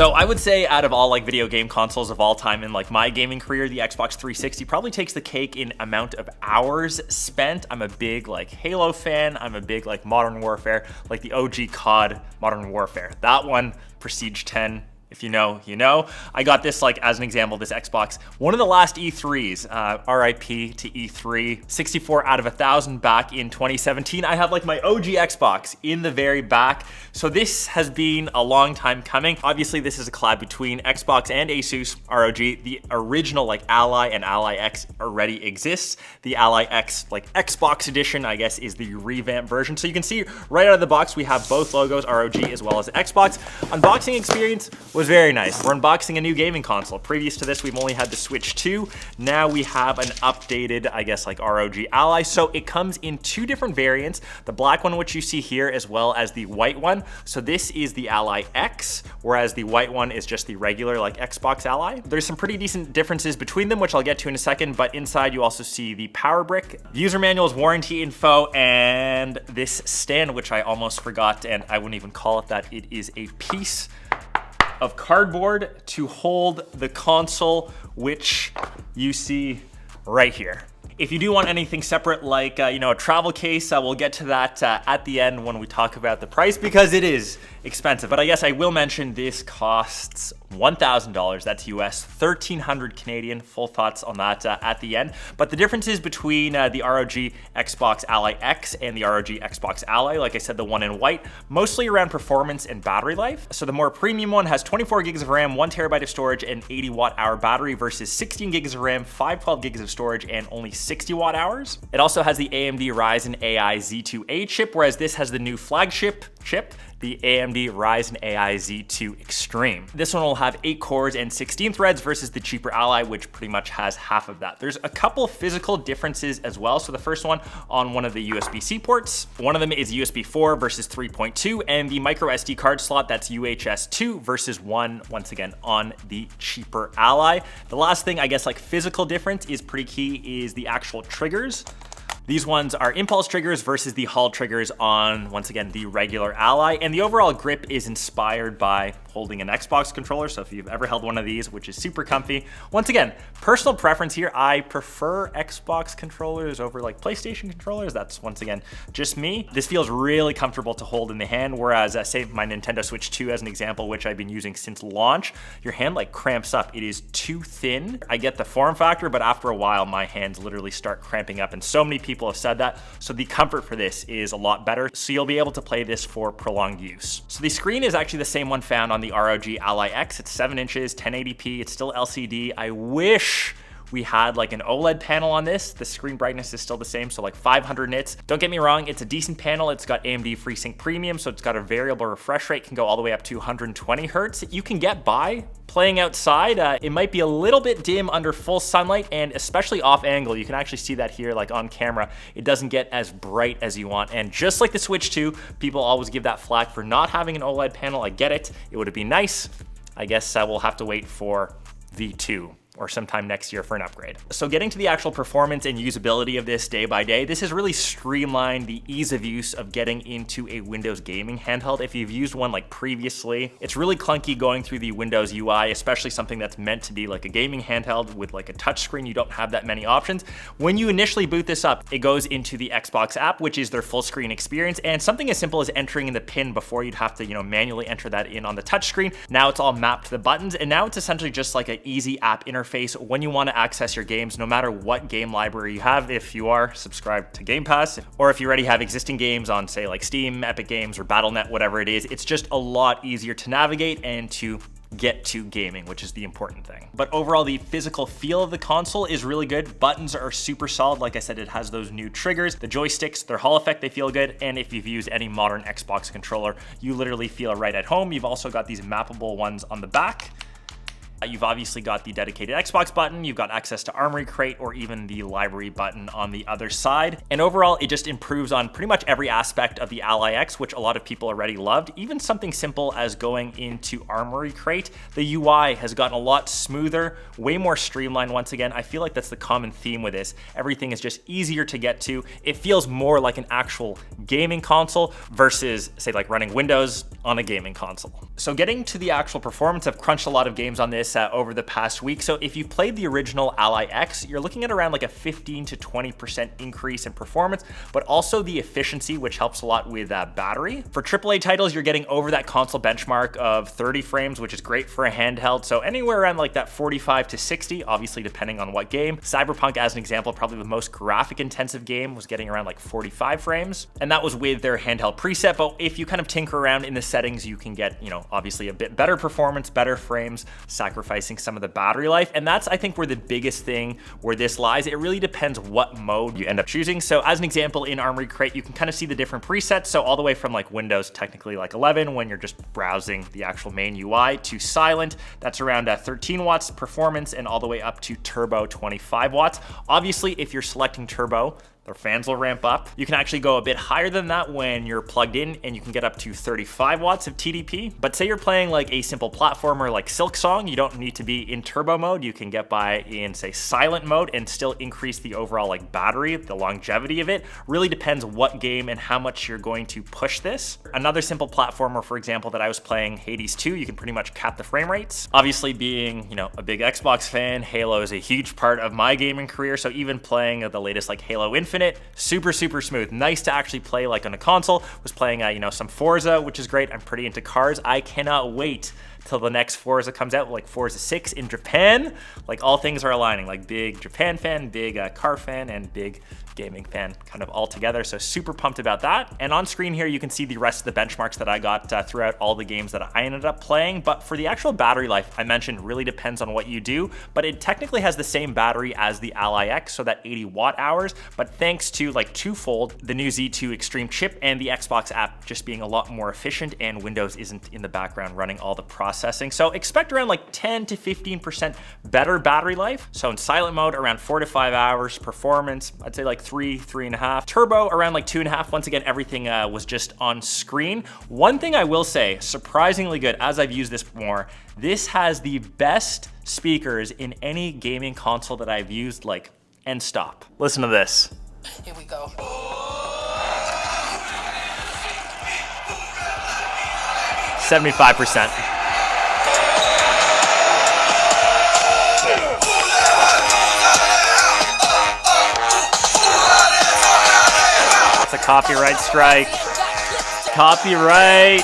So I would say out of all like video game consoles of all time in like my gaming career, the Xbox 360 probably takes the cake in amount of hours spent. I'm a big like Halo fan. I'm a big like Modern Warfare, like the OG COD Modern Warfare. That one, Prestige 10. If you know, you know. I got this like as an example, this Xbox, one of the last E3s, RIP to E3, 64 out of 1,000 back in 2017. I have like my OG Xbox in the very back. So this has been a long time coming. Obviously this is a collab between Xbox and Asus ROG. The original like Ally and Ally X already exists. The Ally X like Xbox edition, I guess, is the revamped version. So you can see right out of the box, we have both logos, ROG as well as Xbox. Unboxing experience was very nice. We're unboxing a new gaming console. Previous to this, we've only had the Switch 2. Now we have an updated, I guess, like ROG Ally. So it comes in two different variants, the black one, which you see here, as well as the white one. So this is the Ally X, whereas the white one is just the regular like Xbox Ally. There's some pretty decent differences between them, which I'll get to in a second, but inside you also see the power brick, user manuals, warranty info, and this stand, which I almost forgot, and I wouldn't even call it that. It is a piece of cardboard to hold the console, which you see right here. If you do want anything separate, like a travel case, we'll get to that at the end when we talk about the price, because it is expensive. But I guess I will mention this costs $1,000. That's US, 1,300 Canadian. Full thoughts on that at the end. But the differences between the ROG Xbox Ally X and the ROG Xbox Ally, like I said, the one in white, mostly around performance and battery life. So the more premium one has 24 gigs of RAM, 1 terabyte of storage, and 80 watt-hour battery versus 16 gigs of RAM, 512 gigs of storage, and only 60 watt-hours. It also has the AMD Ryzen AI Z2A chip, whereas this has the new flagship chip, the AMD Ryzen AI Z2 Extreme. This one will have 8 cores and 16 threads versus the cheaper Ally, which pretty much has half of that. There's a couple physical differences as well. So the first one on one of the USB-C ports, one of them is USB 4 versus 3.2, and the micro SD card slot, that's UHS 2 versus 1, once again, on the cheaper Ally. The last thing, I guess, like physical difference is pretty key, is the actual triggers. These ones are impulse triggers versus the Hall triggers on, once again, the regular Ally. And the overall grip is inspired by holding an Xbox controller. So if you've ever held one of these, which is super comfy. Once again, personal preference here, I prefer Xbox controllers over like PlayStation controllers. That's, once again, just me. This feels really comfortable to hold in the hand, whereas say my Nintendo Switch 2 as an example, which I've been using since launch, your hand like cramps up. It is too thin. I get the form factor, but after a while, my hands literally start cramping up, and so many people have said that. So the comfort for this is a lot better. So you'll be able to play this for prolonged use. So the screen is actually the same one found on the ROG Ally X. It's 7 inches, 1080p. It's still LCD. I wish we had like an OLED panel on this. The screen brightness is still the same, so like 500 nits. Don't get me wrong, it's a decent panel. It's got AMD FreeSync Premium, so it's got a variable refresh rate, can go all the way up to 120 hertz. You can get by playing outside. It might be a little bit dim under full sunlight, and especially off angle. You can actually see that here, like on camera. It doesn't get as bright as you want. And just like the Switch 2, people always give that flack for not having an OLED panel. I get it. It would have been nice. I guess we'll have to wait for V2 or sometime next year for an upgrade. So getting to the actual performance and usability of this day by day, this has really streamlined the ease of use of getting into a Windows gaming handheld. If you've used one like previously, it's really clunky going through the Windows UI, especially something that's meant to be like a gaming handheld with like a touchscreen. You don't have that many options. When you initially boot this up, it goes into the Xbox app, which is their full screen experience, and something as simple as entering in the PIN before you'd have to, manually enter that in on the touchscreen. Now it's all mapped to the buttons, and now it's essentially just like an easy app interface when you want to access your games, no matter what game library you have. If you are subscribed to Game Pass, or if you already have existing games on, say, like Steam, Epic Games, or Battle.net, whatever it is, it's just a lot easier to navigate and to get to gaming, which is the important thing. But overall, the physical feel of the console is really good. Buttons are super solid. Like I said, it has those new triggers. The joysticks, their Hall effect, they feel good. And if you've used any modern Xbox controller, you literally feel right at home. You've also got these mappable ones on the back. You've obviously got the dedicated Xbox button, you've got access to Armory Crate, or even the library button on the other side. And overall, it just improves on pretty much every aspect of the Ally X, which a lot of people already loved. Even something simple as going into Armory Crate, the UI has gotten a lot smoother, way more streamlined. Once again, I feel like that's the common theme with this. Everything is just easier to get to. It feels more like an actual gaming console versus, say, like running Windows on a gaming console. So getting to the actual performance, I've crunched a lot of games on this over the past week. So if you played the original Ally X, you're looking at around like a 15 to 20% increase in performance, but also the efficiency, which helps a lot with battery. For AAA titles, you're getting over that console benchmark of 30 frames, which is great for a handheld. So anywhere around like that 45 to 60, obviously depending on what game. Cyberpunk, as an example, probably the most graphic intensive game, was getting around like 45 frames. And that was with their handheld preset. But if you kind of tinker around in the settings, you can get, obviously a bit better performance, better frames, sacrificing some of the battery life. And that's, I think, where the biggest thing where this lies. It really depends what mode you end up choosing. So as an example, in Armory Crate, you can kind of see the different presets. So all the way from like Windows, technically like 11, when you're just browsing the actual main UI, to silent, that's around 13 watts performance, and all the way up to turbo, 25 watts. Obviously, if you're selecting turbo, their fans will ramp up. You can actually go a bit higher than that when you're plugged in, and you can get up to 35 watts of TDP. But say you're playing like a simple platformer like Silksong, you don't need to be in turbo mode. You can get by in, say, silent mode and still increase the overall like battery, the longevity of it. Really depends what game and how much you're going to push this. Another simple platformer, for example, that I was playing, Hades 2, you can pretty much cap the frame rates. Obviously, being, a big Xbox fan, Halo is a huge part of my gaming career. So even playing the latest like Halo Infinite, super smooth, nice to actually play like on a console. Was playing some Forza, which is great. I'm pretty into cars. I cannot wait till the next Forza comes out, like Forza 6 in Japan. Like all things are aligning, like big Japan fan, big car fan, and big gaming fan kind of all together. So super pumped about that. And on screen here, you can see the rest of the benchmarks that I got throughout all the games that I ended up playing. But for the actual battery life, I mentioned really depends on what you do, but it technically has the same battery as the Ally X, so that 80 watt hours. But thanks to like twofold, the new Z2 Extreme chip and the Xbox app just being a lot more efficient, and Windows isn't in the background running all the processing. So expect around like 10 to 15% better battery life. So in silent mode, around 4 to 5 hours. Performance, I'd say like 3.5. Turbo, around like 2.5. Once again, everything was just on screen. One thing I will say, surprisingly good, as I've used this more, this has the best speakers in any gaming console that I've used, like, end stop. Listen to this. Here we go. 75%. It's a copyright strike. Copyright.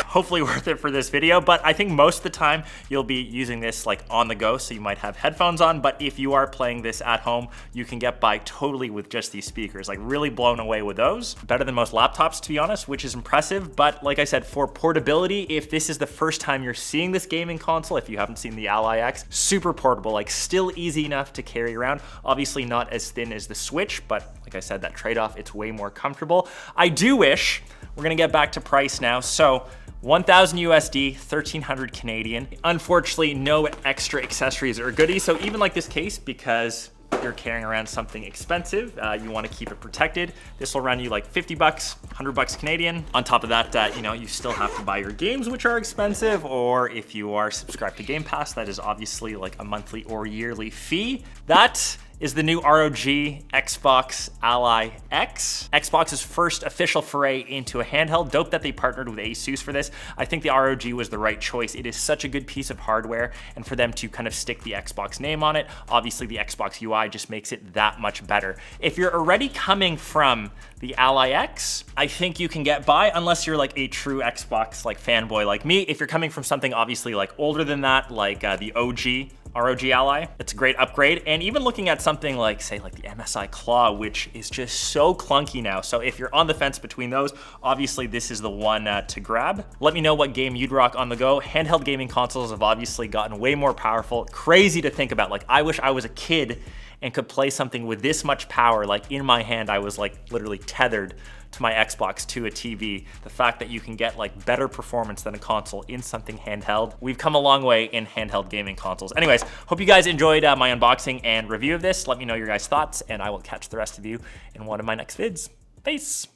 Hopefully worth it for this video, but I think most of the time you'll be using this like on the go, so you might have headphones on. But if you are playing this at home, you can get by totally with just these speakers. Like really blown away with those. Better than most laptops, to be honest, which is impressive. But like I said, for portability, if this is the first time you're seeing this gaming console, if you haven't seen the Ally X, super portable, like still easy enough to carry around. Obviously not as thin as the Switch, but like I said, that trade-off, it's way more comfortable. I do wish, we're gonna get back to price now. So 1,000 USD, 1,300 Canadian. Unfortunately, no extra accessories or goodies. So even like this case, because you're carrying around something expensive, you want to keep it protected. This will run you like 50 bucks, 100 bucks Canadian. On top of that, you still have to buy your games, which are expensive, or if you are subscribed to Game Pass, that is obviously like a monthly or yearly fee. That is the new ROG Xbox Ally X. Xbox's first official foray into a handheld. Dope that they partnered with Asus for this. I think the ROG was the right choice. It is such a good piece of hardware, and for them to kind of stick the Xbox name on it, obviously the Xbox UI just makes it that much better. If you're already coming from the Ally X, I think you can get by, unless you're like a true Xbox like fanboy like me. If you're coming from something obviously like older than that, like the OG ROG Ally, it's a great upgrade. And even looking at something like, say, like the MSI Claw, which is just so clunky now. So if you're on the fence between those, obviously this is the one to grab. Let me know what game you'd rock on the go. Handheld gaming consoles have obviously gotten way more powerful. Crazy to think about. Like, I wish I was a kid and could play something with this much power, like in my hand, I was like literally tethered to my Xbox to a TV. The fact that you can get like better performance than a console in something handheld. We've come a long way in handheld gaming consoles. Anyways, hope you guys enjoyed my unboxing and review of this. Let me know your guys' thoughts, and I will catch the rest of you in one of my next vids. Peace.